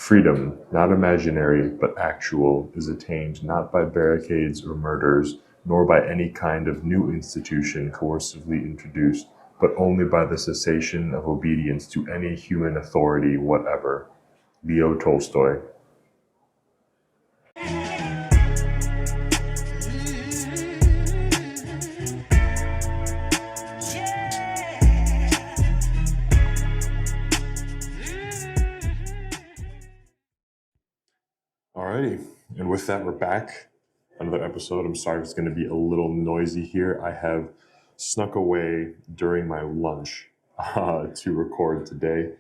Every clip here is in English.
Freedom, not imaginary, but actual, is attained not by barricades or murders, nor by any kind of new institution coercively introduced, but only by the cessation of obedience to any human authority whatever. Leo Tolstoy. Alrighty, and with that, we're back. Another episode. I'm sorry if it's going to be a little noisy here. I have snuck away during my lunch to record today.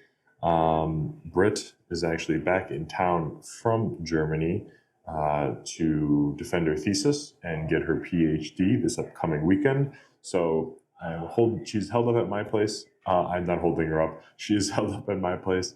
Britt is actually back in town from Germany to defend her thesis and get her PhD this upcoming weekend. So she's held up at my place. I'm not holding her up. She is held up at my place.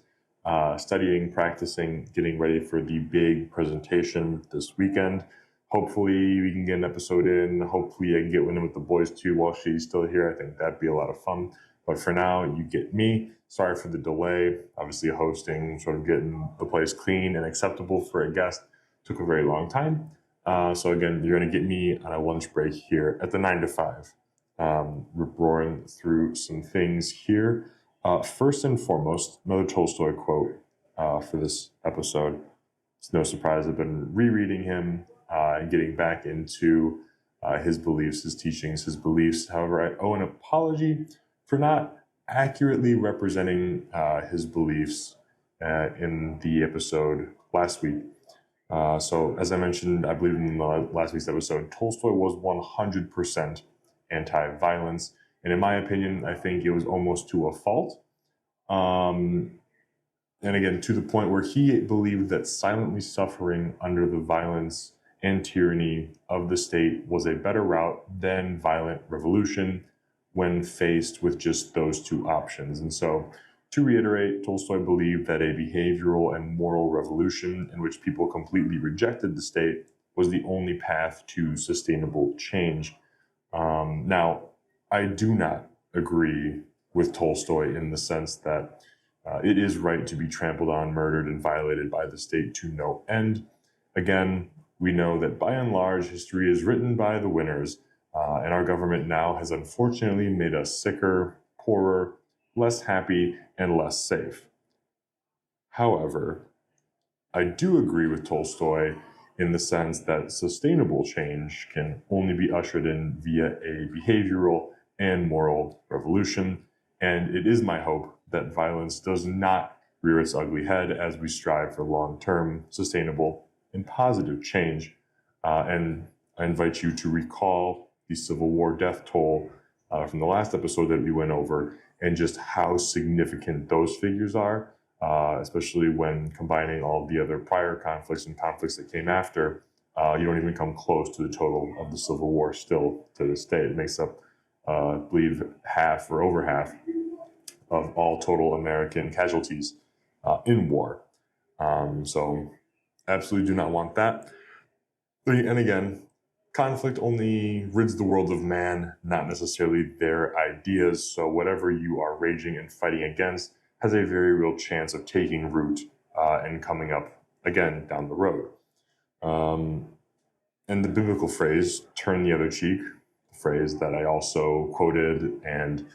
Studying, practicing, getting ready for the big presentation this weekend. Hopefully we can get an episode in. Hopefully I can get one in with the boys too while she's still here. I think that'd be a lot of fun. But for now, you get me. Sorry for the delay. Obviously hosting, sort of getting the place clean and acceptable for a guest took a very long time. So again, you're going to get me on a lunch break here at the 9 to 5. We're roaring through some things here. First and foremost, another Tolstoy quote for this episode. It's no surprise I've been rereading him and getting back into his beliefs, his teachings, his beliefs. However, I owe an apology for not accurately representing his beliefs in the episode last week. So as I mentioned, I believe in last week's episode, Tolstoy was 100% anti-violence. And in my opinion, I think it was almost to a fault. And again, to the point where he believed that silently suffering under the violence and tyranny of the state was a better route than violent revolution when faced with just those two options. And so, to reiterate, Tolstoy believed that a behavioral and moral revolution in which people completely rejected the state was the only path to sustainable change. Now, I do not agree with Tolstoy in the sense that it is right to be trampled on, murdered, and violated by the state to no end. Again, we know that by and large, history is written by the winners, and our government now has unfortunately made us sicker, poorer, less happy, and less safe. However, I do agree with Tolstoy in the sense that sustainable change can only be ushered in via a behavioral and moral revolution, and it is my hope that violence does not rear its ugly head as we strive for long-term, sustainable, and positive change. And I invite you to recall the Civil War death toll from the last episode that we went over and just how significant those figures are, especially when combining all the other prior conflicts and conflicts that came after. You don't even come close to the total of the Civil War still to this day. It makes up I believe half or over half of all total American casualties in war. So absolutely do not want that. And again, conflict only rids the world of man, not necessarily their ideas. So whatever you are raging and fighting against has a very real chance of taking root and coming up again down the road. And the biblical phrase, turn the other cheek, phrase that I also quoted and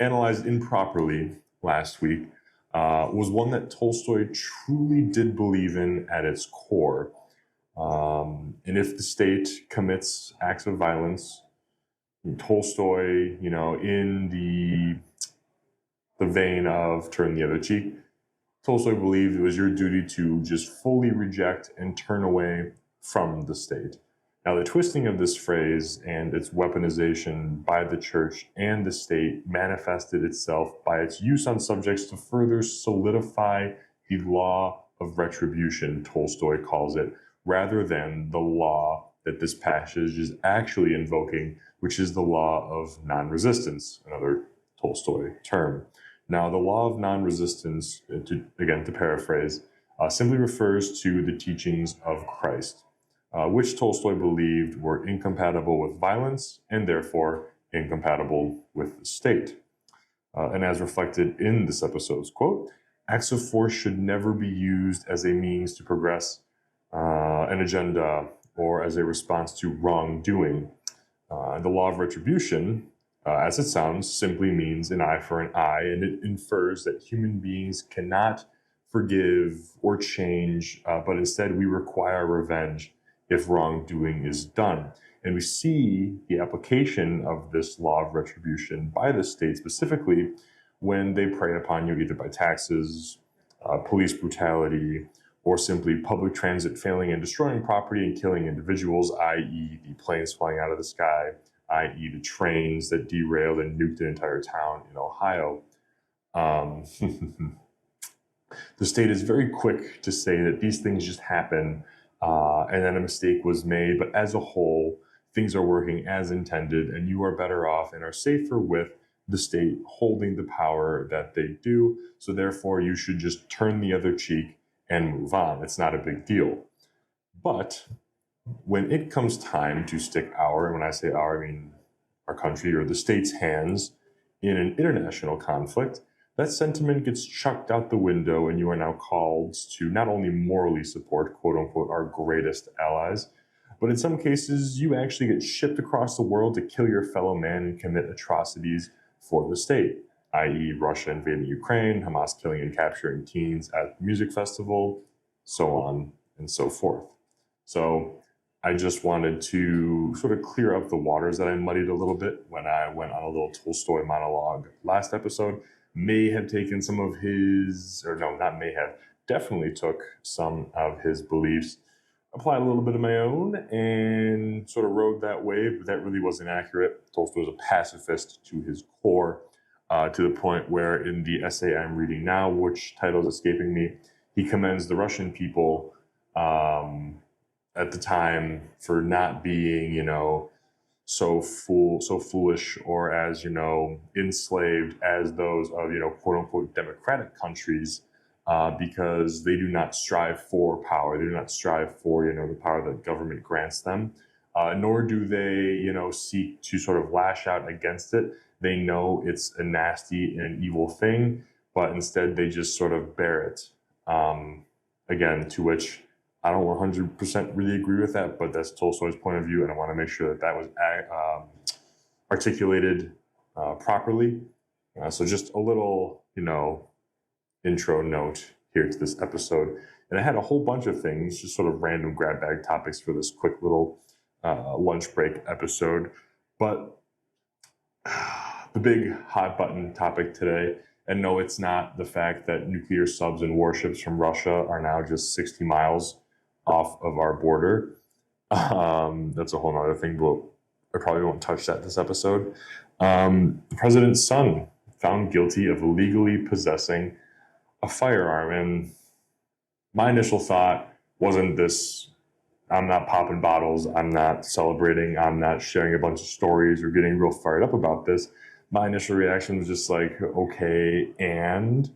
analyzed improperly last week, was one that Tolstoy truly did believe in at its core. And if the state commits acts of violence, Tolstoy, in the vein of turn the other cheek, Tolstoy believed it was your duty to just fully reject and turn away from the state. Now, the twisting of this phrase and its weaponization by the church and the state manifested itself by its use on subjects to further solidify the law of retribution, Tolstoy calls it, rather than the law that this passage is actually invoking, which is the law of non-resistance, another Tolstoy term. Now, the law of non-resistance, to paraphrase, simply refers to the teachings of Christ, which Tolstoy believed were incompatible with violence and therefore incompatible with the state. And as reflected in this episode's quote, Acts of force should never be used as a means to progress an agenda or as a response to wrongdoing. The law of retribution, as it sounds, simply means an eye for an eye, and it infers that human beings cannot forgive or change, but instead we require revenge if wrongdoing is done. And we see the application of this law of retribution by the state specifically when they prey upon you either by taxes, police brutality, or simply public transit failing and destroying property and killing individuals, i.e. the planes flying out of the sky, i.e. the trains that derailed and nuked an entire town in Ohio. The state is very quick to say that these things just happen and then a mistake was made, but as a whole, things are working as intended and you are better off and are safer with the state holding the power that they do. So therefore, you should just turn the other cheek and move on. It's not a big deal. But when it comes time to stick our, and when I say our, I mean our country or the state's hands in an international conflict, that sentiment gets chucked out the window and you are now called to not only morally support, quote unquote, our greatest allies, but in some cases, you actually get shipped across the world to kill your fellow man and commit atrocities for the state, i.e. Russia invading Ukraine, Hamas killing and capturing teens at the music festival, so on and so forth. So I just wanted to sort of clear up the waters that I muddied a little bit when I went on a little Tolstoy monologue last episode. May have taken some of his, or no, not may have, definitely took some of his beliefs, applied a little bit of my own, and sort of rode that wave, but that really wasn't accurate. Tolstoy was a pacifist to his core, to the point where in the essay I'm reading now, which title is escaping me, he commends the Russian people at the time for not being, so foolish or as, enslaved as those of, quote unquote, democratic countries, because they do not strive for power. They do not strive for, the power that government grants them, nor do they, seek to sort of lash out against it. They know it's a nasty and an evil thing, but instead they just sort of bear it. Again, to which I don't 100% really agree with that, but that's Tolstoy's point of view, and I want to make sure that that was articulated properly. So just a little, intro note here to this episode. And I had a whole bunch of things, just sort of random grab bag topics for this quick little lunch break episode. But the big hot button topic today, and no, it's not the fact that nuclear subs and warships from Russia are now just 60 miles off of our border. That's a whole other thing, but I probably won't touch that this episode. The president's son found guilty of illegally possessing a firearm. And my initial thought wasn't this, I'm not popping bottles, I'm not celebrating, I'm not sharing a bunch of stories or getting real fired up about this. My initial reaction was just like, okay, and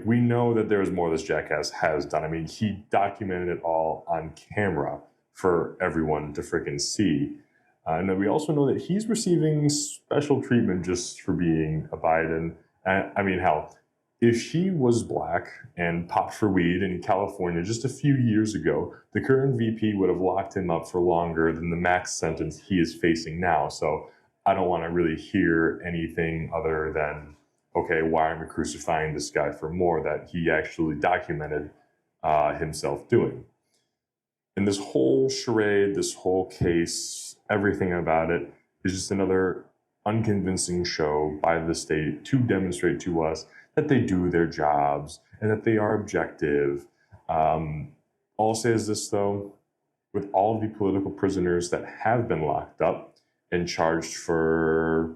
we know that there's more this jackass has done. I mean, he documented it all on camera for everyone to freaking see. And then we also know that he's receiving special treatment just for being a Biden. I mean, hell, if he was black and popped for weed in California just a few years ago, the current VP would have locked him up for longer than the max sentence he is facing now. So I don't want to really hear anything other than, okay, why am I crucifying this guy for more that he actually documented himself doing? And this whole charade, this whole case, everything about it is just another unconvincing show by the state to demonstrate to us that they do their jobs and that they are objective. All I'll say is this, though, with all of the political prisoners that have been locked up and charged for,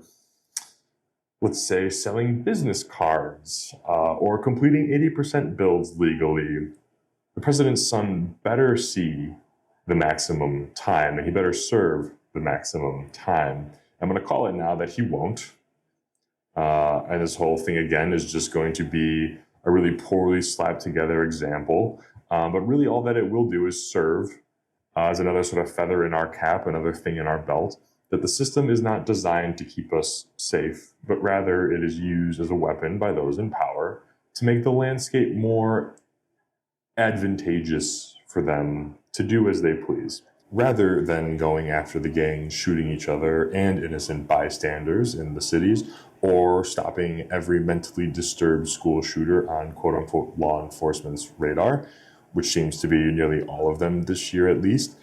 let's say, selling business cards or completing 80% builds legally, the president's son better see the maximum time and he better serve the maximum time. I'm going to call it now that he won't. And this whole thing, again, is just going to be a really poorly slapped together example. But really all that it will do is serve as another sort of feather in our cap, another thing in our belt, that the system is not designed to keep us safe, but rather it is used as a weapon by those in power to make the landscape more advantageous for them to do as they please, rather than going after the gangs shooting each other and innocent bystanders in the cities, or stopping every mentally disturbed school shooter on quote-unquote law enforcement's radar, which seems to be nearly all of them this year at least.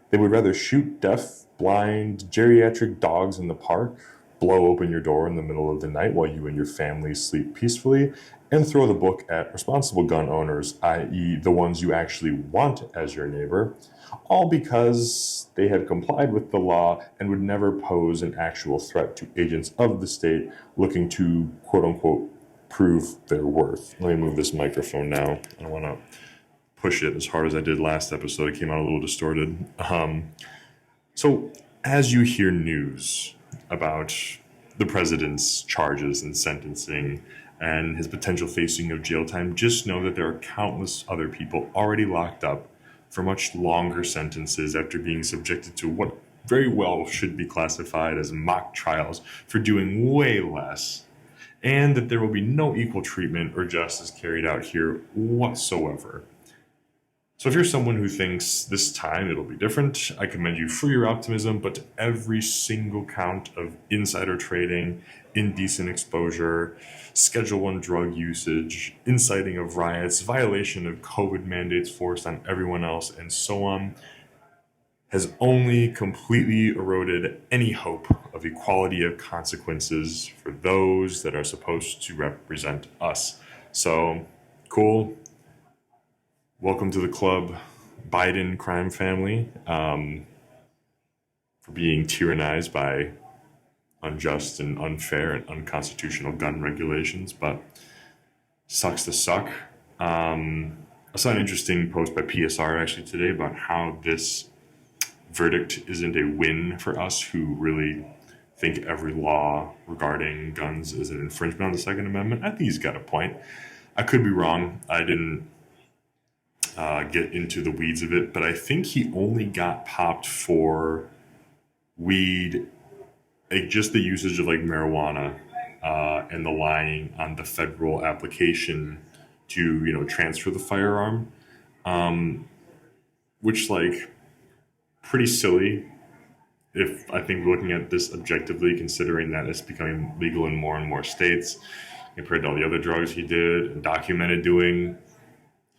They would rather shoot deaf, blind, geriatric dogs in the park, blow open your door in the middle of the night while you and your family sleep peacefully, and throw the book at responsible gun owners, i.e. the ones you actually want as your neighbor, all because they have complied with the law and would never pose an actual threat to agents of the state looking to, quote-unquote, prove their worth. Let me move this microphone now. I don't want to push it as hard as I did last episode. It came out a little distorted. So as you hear news about the president's charges and sentencing and his potential facing of jail time, just know that there are countless other people already locked up for much longer sentences after being subjected to what very well should be classified as mock trials for doing way less, and that there will be no equal treatment or justice carried out here whatsoever. So if you're someone who thinks this time it'll be different, I commend you for your optimism, but every single count of insider trading, indecent exposure, Schedule 1 drug usage, inciting of riots, violation of COVID mandates forced on everyone else, and so on, has only completely eroded any hope of equality of consequences for those that are supposed to represent us. So, cool. Welcome to the club, Biden crime family, for being tyrannized by unjust and unfair and unconstitutional gun regulations, but sucks to suck. I saw an interesting post by PSR actually today about how this verdict isn't a win for us who really think every law regarding guns is an infringement on the Second Amendment. I think he's got a point. I could be wrong. I didn't get into the weeds of it, but I think he only got popped for weed, just the usage of like marijuana and the lying on the federal application to transfer the firearm, which like pretty silly if I think looking at this objectively, considering that it's becoming legal in more and more states compared to all the other drugs he did and documented doing.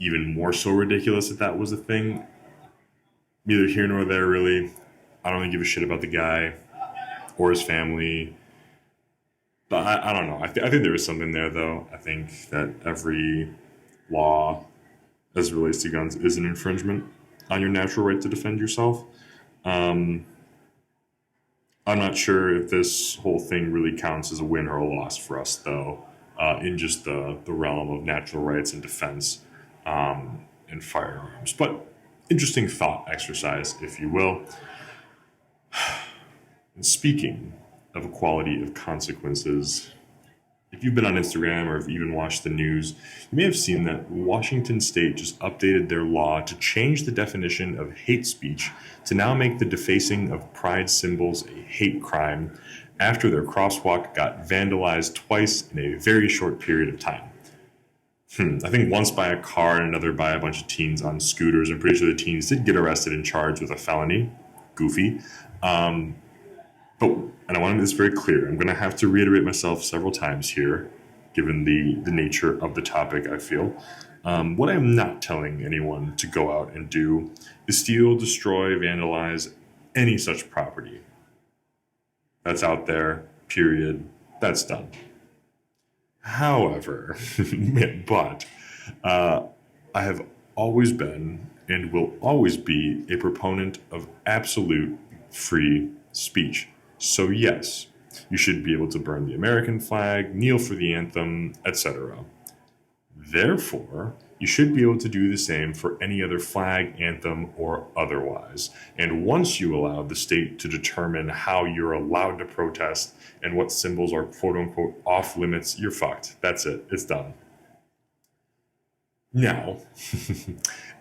Even more so ridiculous that was a thing. Neither here nor there, really. I don't really give a shit about the guy or his family. But I don't know. I think there is something there, though. I think that every law as it relates to guns is an infringement on your natural right to defend yourself. I'm not sure if this whole thing really counts as a win or a loss for us, though, in just the realm of natural rights and defense. And firearms. But interesting thought exercise, if you will. And speaking of equality of consequences, if you've been on Instagram or if you even watched the news, you may have seen that Washington State just updated their law to change the definition of hate speech to now make the defacing of pride symbols a hate crime after their crosswalk got vandalized twice in a very short period of time. I think once by a car and another by a bunch of teens on scooters. I'm pretty sure the teens did get arrested and charged with a felony. Goofy. And I want to make this very clear. I'm going to have to reiterate myself several times here, given the nature of the topic, I feel. What I'm not telling anyone to go out and do is steal, destroy, vandalize any such property. That's out there, period. That's done. However, I have always been and will always be a proponent of absolute free speech. So yes, you should be able to burn the American flag, kneel for the anthem, etc. Therefore, you should be able to do the same for any other flag, anthem, or otherwise. And once you allow the state to determine how you're allowed to protest and what symbols are quote-unquote off limits, you're fucked. That's it. It's done. Now,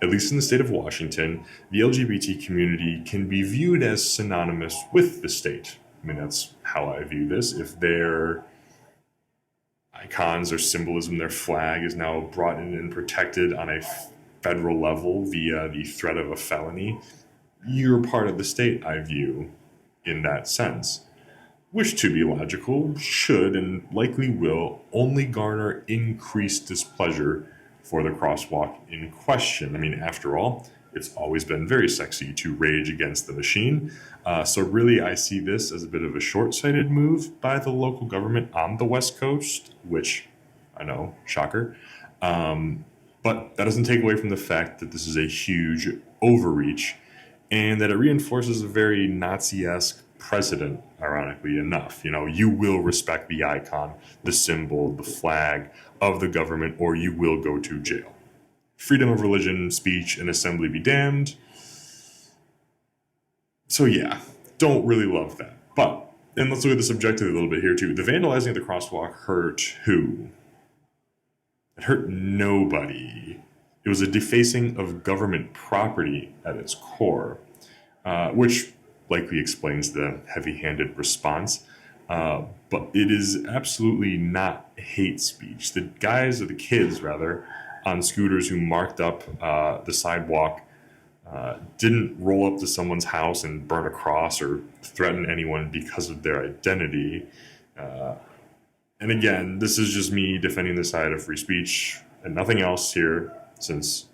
at least in the state of Washington, the LGBT community can be viewed as synonymous with the state. I mean, that's how I view this. If they're icons or symbolism, their flag is now brought in and protected on a federal level via the threat of a felony, you're part of the state, I view, in that sense. Which, to be logical, should and likely will only garner increased displeasure for the crosswalk in question. I mean, after all, it's always been very sexy to rage against the machine. So really, I see this as a bit of a short-sighted move by the local government on the West Coast, which, I know, shocker. But that doesn't take away from the fact that this is a huge overreach and that it reinforces a very Nazi-esque precedent, ironically enough. You know, you will respect the icon, the symbol, the flag of the government, or you will go to jail. Freedom of religion, speech, and assembly be damned. So yeah, don't really love that. But, and let's look at this objectively a little bit here too. The vandalizing of the crosswalk hurt who? It hurt nobody. It was a defacing of government property at its core, which likely explains the heavy-handed response. But it is absolutely not hate speech. The guys, or the kids rather, on scooters who marked up the sidewalk didn't roll up to someone's house and burn a cross or threaten anyone because of their identity. And again, this is just me defending the side of free speech and nothing else here, since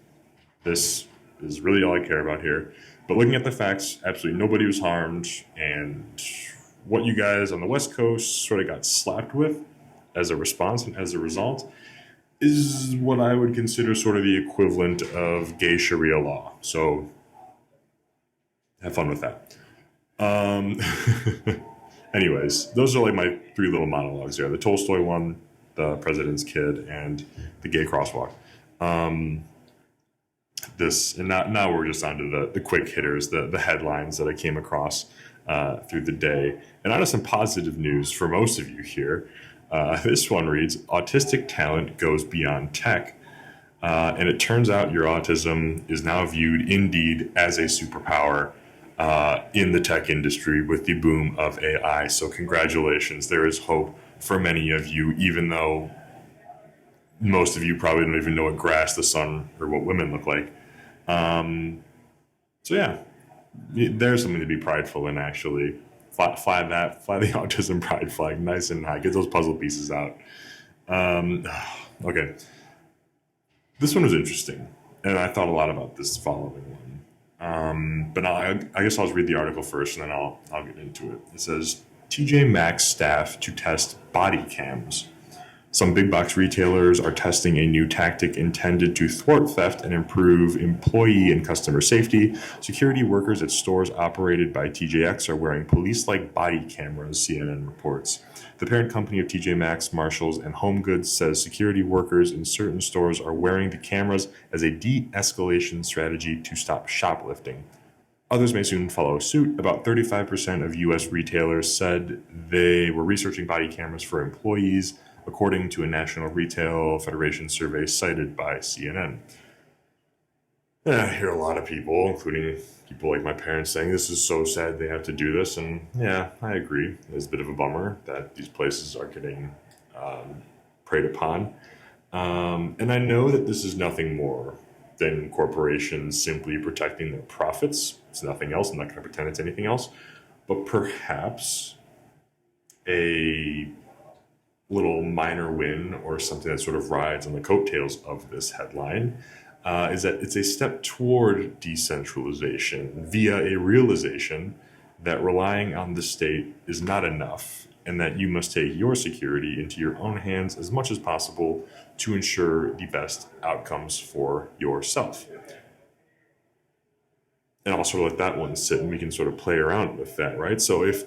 this is really all I care about here. But looking at the facts, absolutely nobody was harmed, and what you guys on the West Coast sort of got slapped with as a response and as a result is what I would consider sort of the equivalent of gay Sharia law. So have fun with that. Anyways, those are like my three little monologues there. The Tolstoy one, the President's Kid, and the gay crosswalk. Now we're just on to the quick hitters, the headlines that I came across through the day. And on to some positive news for most of you here. This one reads, autistic talent goes beyond tech. And it turns out your autism is now viewed indeed as a superpower in the tech industry with the boom of AI. So congratulations. There is hope for many of you, even though most of you probably don't even know what grass, the sun, or what women look like. So yeah, there's something to be prideful in, actually. Fly the autism pride flag nice and high. Get those puzzle pieces out. Okay. This one was interesting, and I thought a lot about this following one. But I guess I'll just read the article first, and then I'll get into it. It says, TJ Maxx staff to test body cams. Some big box retailers are testing a new tactic intended to thwart theft and improve employee and customer safety. Security workers at stores operated by TJX are wearing police-like body cameras, CNN reports. The parent company of TJ Maxx, Marshalls, and Home Goods says security workers in certain stores are wearing the cameras as a de-escalation strategy to stop shoplifting. Others may soon follow suit. About 35% of U.S. retailers said they were researching body cameras for employees, according to a National Retail Federation survey cited by CNN. I hear a lot of people, including people like my parents, saying this is so sad they have to do this, and yeah, I agree. It's a bit of a bummer that these places are getting preyed upon. And I know that this is nothing more than corporations simply protecting their profits. It's nothing else. I'm not going to pretend it's anything else. But perhaps a little minor win, or something that sort of rides on the coattails of this headline, is that it's a step toward decentralization via a realization that relying on the state is not enough, and that you must take your security into your own hands as much as possible to ensure the best outcomes for yourself. And I'll sort of let that one sit, and we can sort of play around with that, right? So if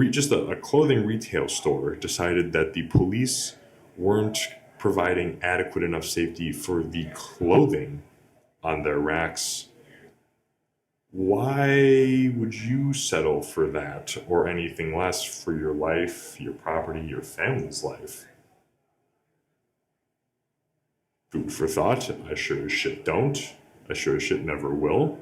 just a clothing retail store decided that the police weren't providing adequate enough safety for the clothing on their racks, why would you settle for that or anything less for your life, your property, your family's life? Food for thought. I sure as shit don't. I sure as shit never will.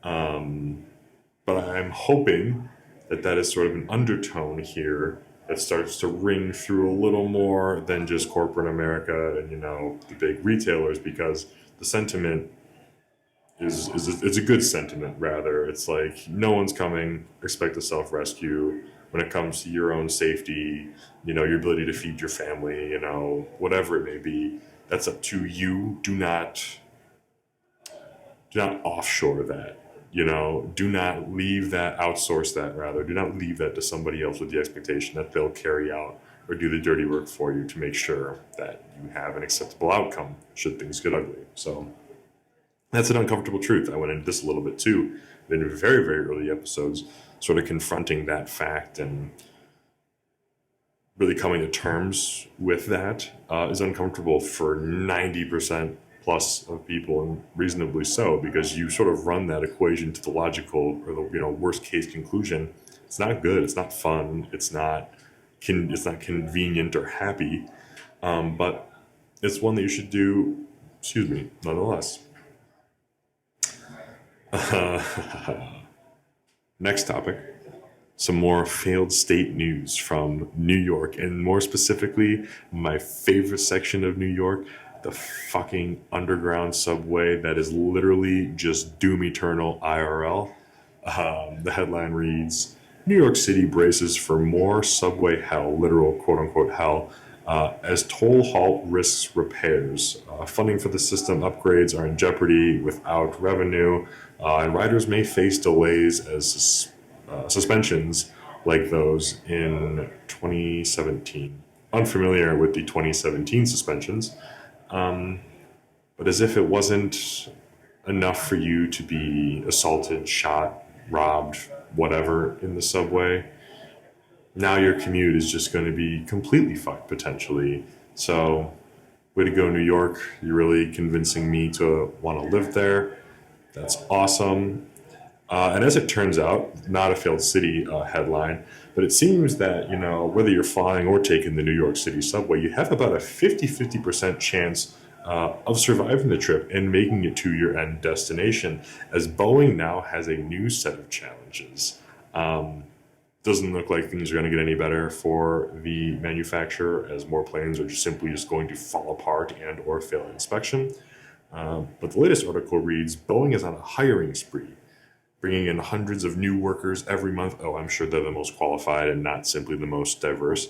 But I'm hoping that is sort of an undertone here that starts to ring through a little more than just corporate America and, the big retailers, because the sentiment is it's a good sentiment, rather. It's like, no one's coming, expect a self-rescue. When it comes to your own safety, your ability to feed your family, whatever it may be, that's up to you. Do not offshore that. Do not leave that, outsource that rather. Do not leave that to somebody else with the expectation that they'll carry out or do the dirty work for you to make sure that you have an acceptable outcome should things get ugly. So that's an uncomfortable truth. I went into this a little bit too in very, very early episodes, sort of confronting that fact and really coming to terms with that is uncomfortable for 90% plus of people, and reasonably so, because you sort of run that equation to the logical or the worst case conclusion. It's not good. It's not fun. It's not convenient or happy, but it's one that you should do. Excuse me, nonetheless. Next topic. Some more failed state news from New York, and more specifically, my favorite section of New York, the fucking underground subway that is literally just doom eternal IRL. The headline reads, New York City braces for more subway hell, literal quote-unquote hell, as toll halt risks repairs. Funding for the system upgrades are in jeopardy without revenue, and riders may face delays as suspensions like those in 2017. Unfamiliar with the 2017 suspensions, but as if it wasn't enough for you to be assaulted, shot, robbed, whatever in the subway, now your commute is just going to be completely fucked potentially. So, way to go, New York. You're really convincing me to want to live there. That's awesome. And as it turns out, not a failed city headline, but it seems that, whether you're flying or taking the New York City subway, you have about a 50% chance of surviving the trip and making it to your end destination, as Boeing now has a new set of challenges. Doesn't look like things are going to get any better for the manufacturer, as more planes are simply going to fall apart and or fail inspection. But the latest article reads, Boeing is on a hiring spree, bringing in hundreds of new workers every month. Oh, I'm sure they're the most qualified and not simply the most diverse.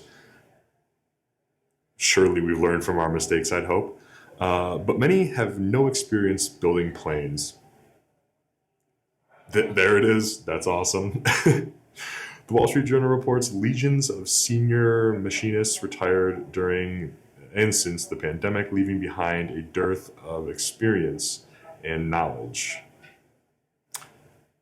Surely we've learned from our mistakes, I'd hope. But many have no experience building planes. There it is. That's awesome. The Wall Street Journal reports legions of senior machinists retired during and since the pandemic, leaving behind a dearth of experience and knowledge.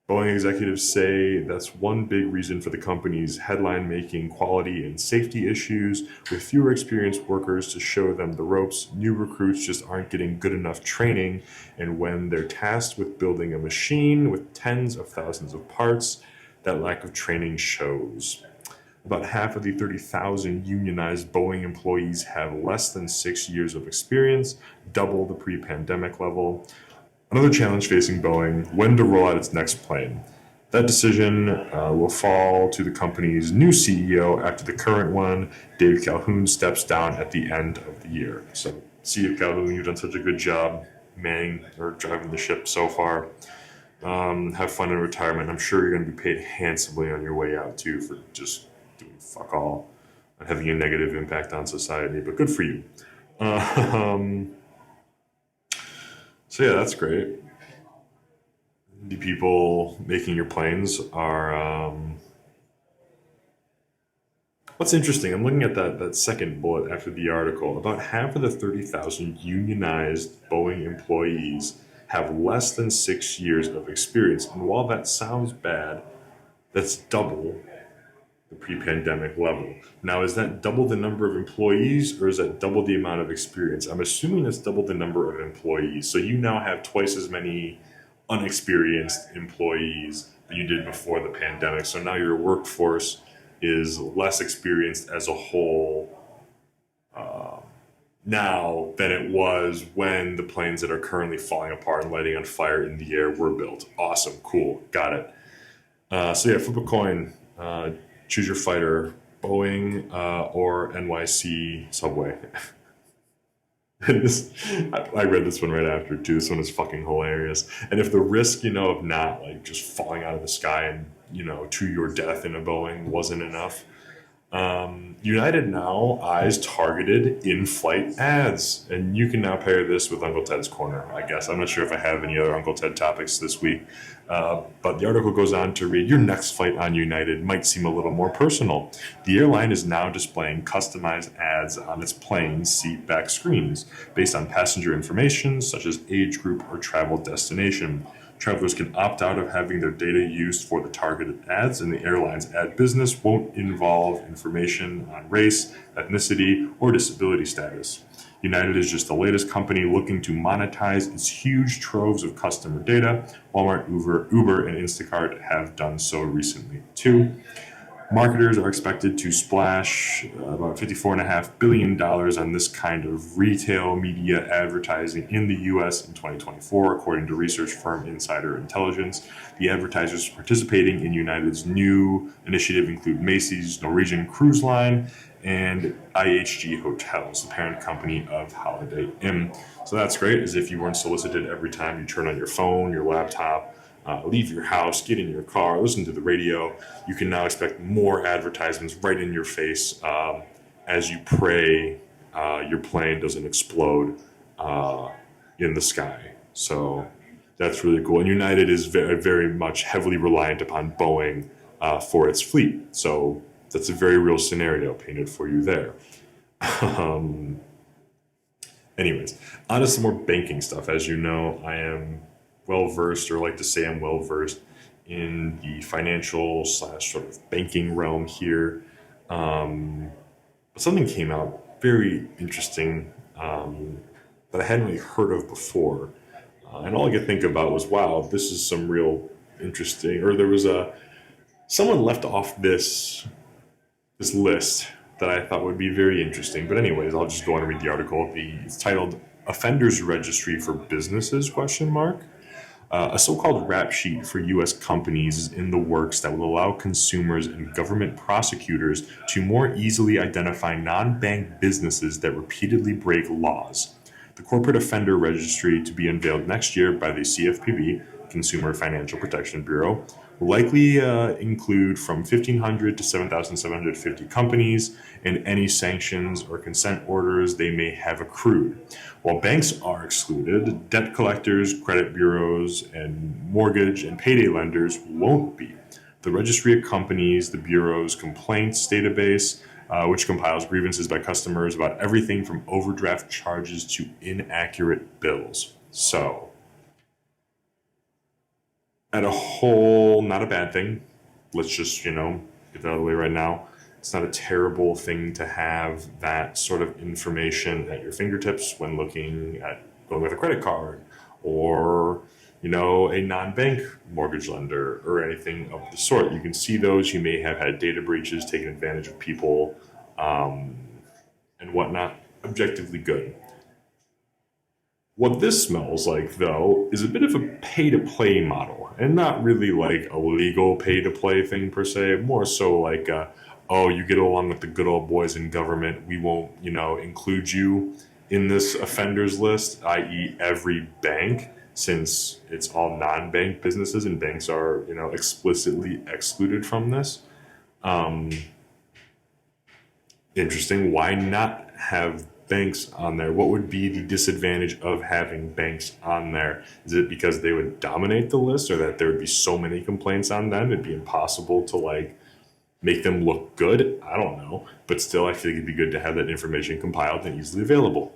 Boeing executives say that's one big reason for the company's headline-making quality and safety issues. With fewer experienced workers to show them the ropes, new recruits just aren't getting good enough training, and when they're tasked with building a machine with tens of thousands of parts, that lack of training shows. About half of the 30,000 unionized Boeing employees have less than 6 years of experience, double the pre-pandemic level. Another challenge facing Boeing, when to roll out its next plane. That decision will fall to the company's new CEO after the current one, Dave Calhoun, steps down at the end of the year. So, Steve Calhoun, you've done such a good job manning or driving the ship so far. Have fun in retirement. I'm sure you're going to be paid handsomely on your way out too for just doing fuck all and having a negative impact on society, but good for you. So yeah, that's great. The people making your planes are... What's interesting, I'm looking at that second bullet after the article. About half of the 30,000 unionized Boeing employees have less than 6 years of experience. And while that sounds bad, that's double the pre-pandemic level. Now, is that double the number of employees, or is that double the amount of experience? I'm assuming that's double the number of employees. So you now have twice as many unexperienced employees than you did before the pandemic. So now your workforce is less experienced as a whole now than it was when the planes that are currently falling apart and lighting on fire in the air were built. Awesome, cool, got it. So yeah, flip a coin. Choose your fighter. Boeing or NYC subway. And this, I read this one right after too. This one is fucking hilarious. And if the risk, of not like just falling out of the sky and, to your death in a Boeing wasn't enough, United now eyes targeted in-flight ads, and you can now pair this with Uncle Ted's Corner, I guess. I'm not sure if I have any other Uncle Ted topics this week, but the article goes on to read, your next flight on United might seem a little more personal. The airline is now displaying customized ads on its plane's seat back screens based on passenger information such as age group or travel destination. Travelers can opt out of having their data used for the targeted ads, and the airline's ad business won't involve information on race, ethnicity, or disability status. United is just the latest company looking to monetize its huge troves of customer data. Walmart, Uber, and Instacart have done so recently too. Marketers are expected to splash about $54.5 billion on this kind of retail media advertising in the U.S. in 2024, according to research firm Insider Intelligence. The advertisers participating in United's new initiative include Macy's, Norwegian Cruise Line, and IHG Hotels, the parent company of Holiday Inn. So that's great, as if you weren't solicited every time you turn on your phone, your laptop, leave your house, get in your car, listen to the radio. You can now expect more advertisements right in your face as you pray your plane doesn't explode in the sky. So that's really cool. And United is very, very much heavily reliant upon Boeing for its fleet. So that's a very real scenario painted for you there. Anyways, on to some more banking stuff. As you know, I am well-versed, or like to say I'm well-versed in the financial / sort of banking realm here. But something came out very interesting that I hadn't really heard of before. And all I could think about was, wow, this is some real interesting, or there was someone left off this list that I thought would be very interesting. But anyways, I'll just go on and read the article. It's titled Offenders Registry for Businesses, ? A so-called rap sheet for U.S. companies is in the works that will allow consumers and government prosecutors to more easily identify non-bank businesses that repeatedly break laws. The Corporate Offender Registry, to be unveiled next year by the CFPB, Consumer Financial Protection Bureau, will likely include from 1,500 to 7,750 companies and any sanctions or consent orders they may have accrued. While banks are excluded, debt collectors, credit bureaus, and mortgage and payday lenders won't be. The registry accompanies the Bureau's complaints database, which compiles grievances by customers about everything from overdraft charges to inaccurate bills. So, at a whole, not a bad thing. Let's just, get that out of the way right now. It's not a terrible thing to have that sort of information at your fingertips when looking at going with a credit card or, a non-bank mortgage lender or anything of the sort. You can see those. You may have had data breaches, taken advantage of people, and whatnot. Objectively good. What this smells like, though, is a bit of a pay-to-play model, and not really like a legal pay-to-play thing per se, more so like, you get along with the good old boys in government, we won't, include you in this offenders list, i.e. every bank, since it's all non-bank businesses and banks are, explicitly excluded from this. Interesting. Why not have banks on there? What would be the disadvantage of having banks on there? Is it because they would dominate the list, or that there would be so many complaints on them it'd be impossible to make them look good? I don't know, but still I feel like it'd be good to have that information compiled and easily available.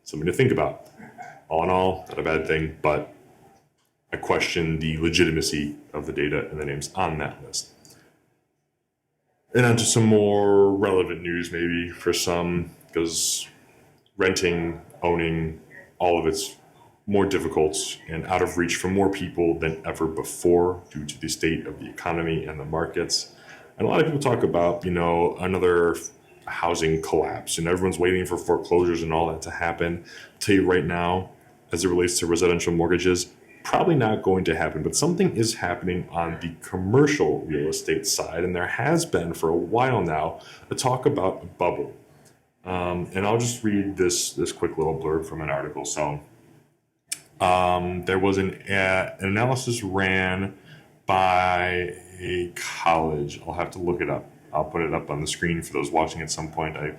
Something to think about. All in all, not a bad thing, but I question the legitimacy of the data and the names on that list. And on to some more relevant news maybe for some, because renting, owning, all of it's more difficult and out of reach for more people than ever before due to the state of the economy and the markets. And a lot of people talk about, another housing collapse, and everyone's waiting for foreclosures and all that to happen. I'll tell you right now, as it relates to residential mortgages, probably not going to happen, but something is happening on the commercial real estate side, and there has been for a while now a talk about a bubble. And I'll just read this quick little blurb from an article. So there was an analysis ran by a college. I'll have to look it up. I'll put it up on the screen for those watching at some point. I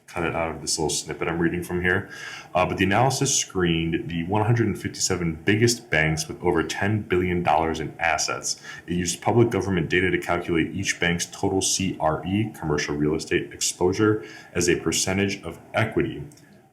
cut it out of this little snippet I'm reading from here. But the analysis screened the 157 biggest banks with over $10 billion in assets. It used public government data to calculate each bank's total CRE, commercial real estate exposure, as a percentage of equity.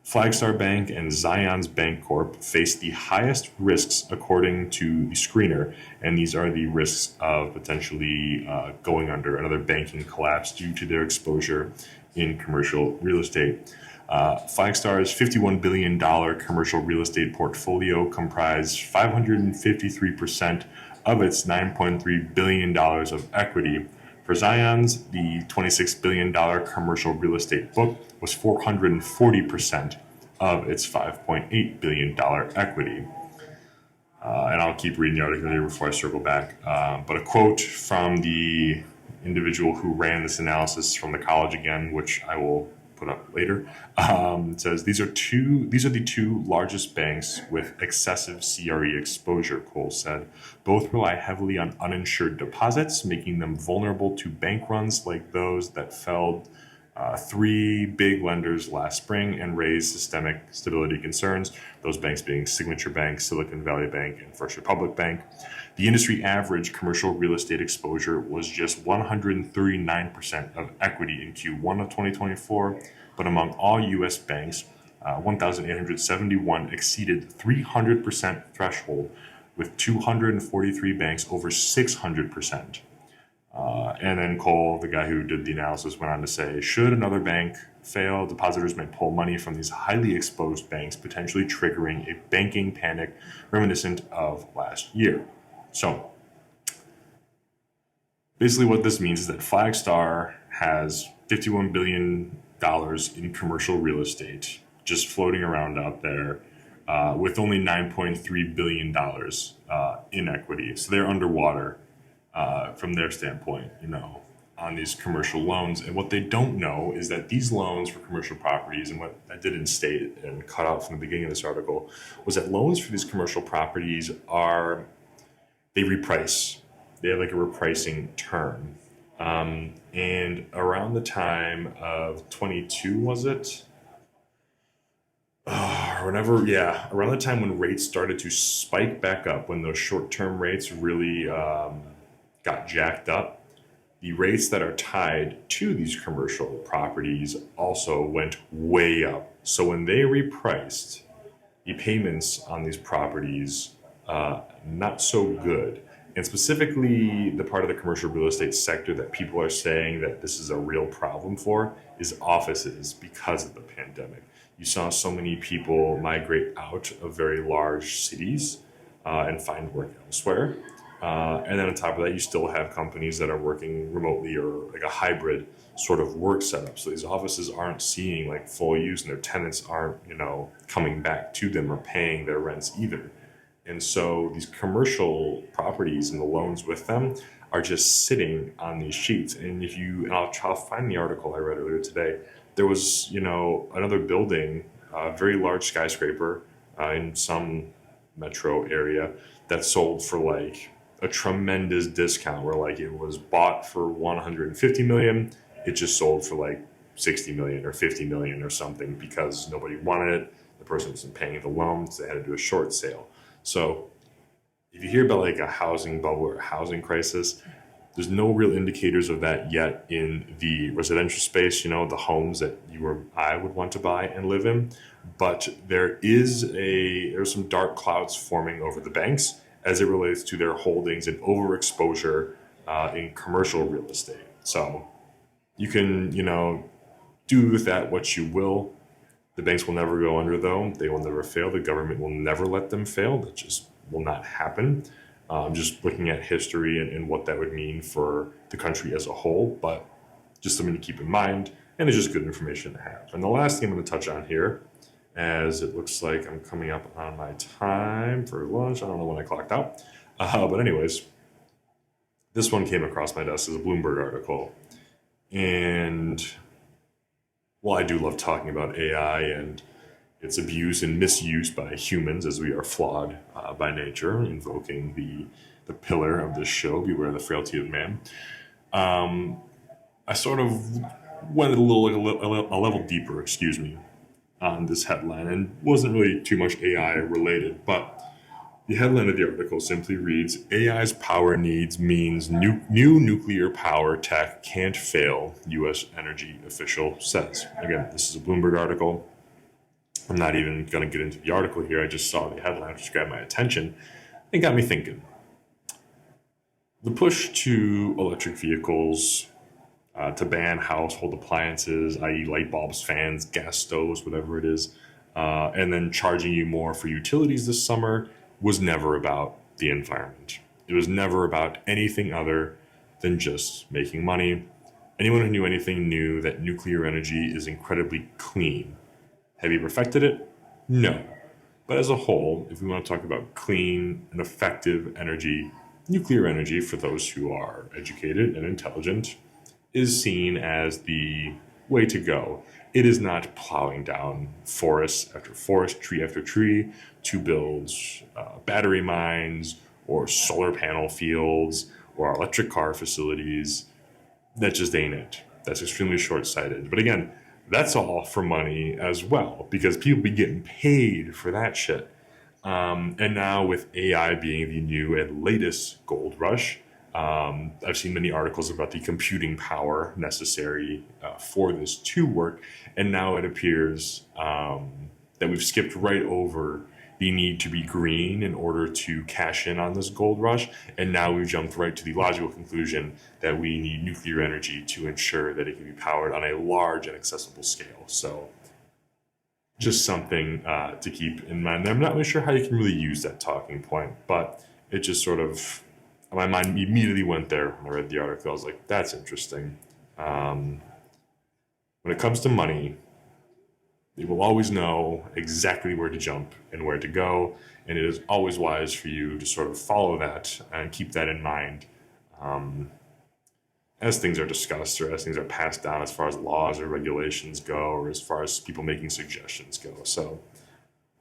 Flagstar Bank and Zions Bancorp face the highest risks according to the screener, and these are the risks of potentially going under another banking collapse due to their exposure in commercial real estate. Flagstar's $51 billion commercial real estate portfolio comprised 553% of its $9.3 billion of equity. For Zions, the $26 billion commercial real estate book was 440% of its $5.8 billion equity. And I'll keep reading the article here before I circle back. But a quote from the individual who ran this analysis from the college again, which I will put up later, says these are the two largest banks with excessive CRE exposure, Cole said. Both rely heavily on uninsured deposits, making them vulnerable to bank runs like those that felled three big lenders last spring and raised systemic stability concerns, those banks being Signature Bank, Silicon Valley Bank, and First Republic Bank. The industry average commercial real estate exposure was just 139% of equity in Q1 of 2024, but among all U.S. banks, 1,871 exceeded 300% threshold, with 243 banks over 600%. And then Cole, the guy who did the analysis, went on to say, should another bank fail, depositors may pull money from these highly exposed banks, potentially triggering a banking panic reminiscent of last year. So basically what this means is that Flagstar has $51 billion in commercial real estate just floating around out there with only $9.3 billion in equity. So they're underwater from their standpoint, on these commercial loans. And what they don't know is that these loans for commercial properties, and what I didn't state and cut out from the beginning of this article, was that loans for these commercial properties they reprice. They have like a repricing term. And around the time of 22, was it? Around the time when rates started to spike back up, when those short-term rates really got jacked up, the rates that are tied to these commercial properties also went way up. So when they repriced, the payments on these properties, not so good. And specifically, the part of the commercial real estate sector that people are saying that this is a real problem for is offices because of the pandemic. You saw so many people migrate out of very large cities and find work elsewhere. And then on top of that, you still have companies that are working remotely or like a hybrid sort of work setup. So these offices aren't seeing like full use, and their tenants aren't, coming back to them or paying their rents either. And so these commercial properties and the loans with them are just sitting on these sheets. And I'll try to find the article I read earlier today. There was, another building, a very large skyscraper in some metro area that sold for like a tremendous discount, where like it was bought for $150 million. It just sold for like $60 million or $50 million or something because nobody wanted it. The person wasn't paying the loans. They had to do a short sale. So if you hear about like a housing bubble or a housing crisis, there's no real indicators of that yet in the residential space, the homes that you or I would want to buy and live in. But there's some dark clouds forming over the banks as it relates to their holdings and overexposure in commercial real estate. So you can, do with that what you will. The banks will never go under, though. They will never fail. The government will never let them fail. That just will not happen. Just looking at history and what that would mean for the country as a whole, but just something to keep in mind, and it's just good information to have. And the last thing I'm going to touch on here as it looks like I'm coming up on my time for lunch. I don't know when I clocked out. But anyways, this one came across my desk as a Bloomberg article. And while I do love talking about AI and its abuse and misuse by humans, as we are flawed by nature, invoking the pillar of this show, beware the frailty of man, I sort of went a level deeper, excuse me, on this headline, and wasn't really too much AI related, but the headline of the article simply reads, AI's power needs means new nuclear power tech can't fail, U.S. energy official says. Again, this is a Bloomberg article. I'm not even going to get into the article here. I just saw the headline, which grabbed my attention and got me thinking. The push to electric vehicles, to ban household appliances, i.e. light bulbs, fans, gas stoves, whatever it is, and then charging you more for utilities this summer was never about the environment. It was never about anything other than just making money. Anyone who knew anything knew that nuclear energy is incredibly clean. Have you perfected it? No. But as a whole, if we want to talk about clean and effective energy, nuclear energy, for those who are educated and intelligent, is seen as the way to go. It is not plowing down forest after forest, tree after tree, to build battery mines or solar panel fields or electric car facilities. That just ain't it. That's extremely short-sighted. But again, that's all for money as well, because people be getting paid for that shit. And now with AI being the new and latest gold rush, I've seen many articles about the computing power necessary for this to work. And now it appears that we've skipped right over the need to be green in order to cash in on this gold rush. And now we've jumped right to the logical conclusion that we need nuclear energy to ensure that it can be powered on a large and accessible scale. So just something to keep in mind. I'm not really sure how you can really use that talking point, but it just sort of, my mind immediately went there when I read the article. I was like, that's interesting. When it comes to money, they will always know exactly where to jump and where to go. And it is always wise for you to sort of follow that and keep that in mind as things are discussed or as things are passed down as far as laws or regulations go, or as far as people making suggestions go. So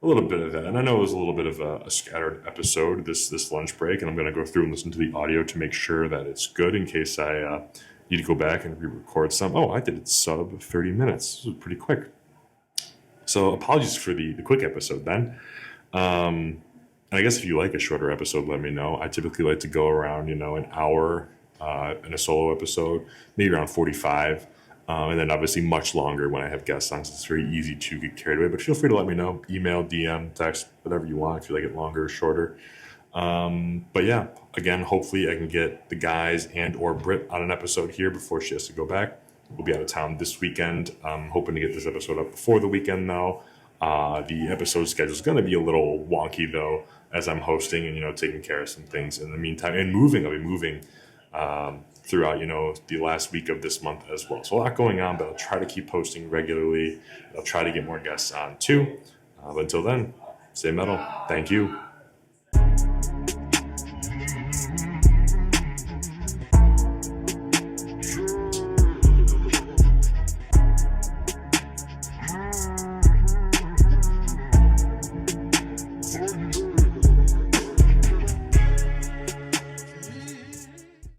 a little bit of that. And I know it was a little bit of a scattered episode, this lunch break, and I'm going to go through and listen to the audio to make sure that it's good in case I need to go back and re-record some. Oh, I did it sub 30 minutes. This was pretty quick. So apologies for the quick episode then. And I guess if you like a shorter episode, let me know. I typically like to go around, an hour in a solo episode, maybe around 45. And then obviously much longer when I have guests on, so it's very easy to get carried away. But feel free to let me know. Email, DM, text, whatever you want if you like it longer or shorter. But yeah, again, hopefully I can get the guys and or Britt on an episode here before she has to go back. We'll be out of town this weekend. I'm hoping to get this episode up before the weekend, though. The episode schedule is going to be a little wonky, though, as I'm hosting and, taking care of some things in the meantime. And moving, I'll be moving throughout, the last week of this month as well. So a lot going on, but I'll try to keep posting regularly. I'll try to get more guests on, too. But until then, stay metal. Thank you.